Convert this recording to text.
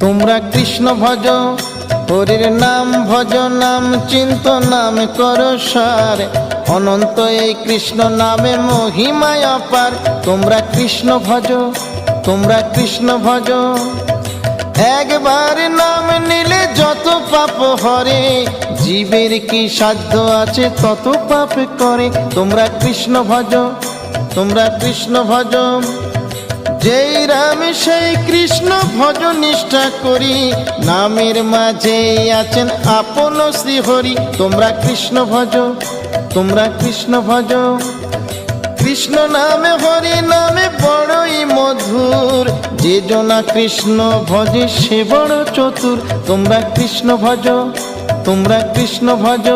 তোমরা কৃষ্ণ ভজ, হরির নাম ভজ, নাম চিন্ত নাম করো সার। অনন্ত এই কৃষ্ণ নামে মহিমায় অপার। তোমরা কৃষ্ণ ভজ, তোমরা কৃষ্ণ ভজ। একবার নাম নিলে যত পাপ হরে, জীবের কি সাধ্য আছে তত পাপ করে। তোমরা কৃষ্ণ ভজ, তোমরা কৃষ্ণ ভজ। যেই রাম সেই কৃষ্ণ ভজ নিষ্ঠা করি, নামের মাঝে আছেন আপন শ্রীহরি। তোমরা কৃষ্ণ ভজ, তোমরা কৃষ্ণ ভজ। কৃষ্ণ নামে হরি নামে বড়ই মধুর, যে জনা কৃষ্ণ ভজে সে বড় চতুর। তোমরা কৃষ্ণ ভজ, তোমরা কৃষ্ণ ভজ।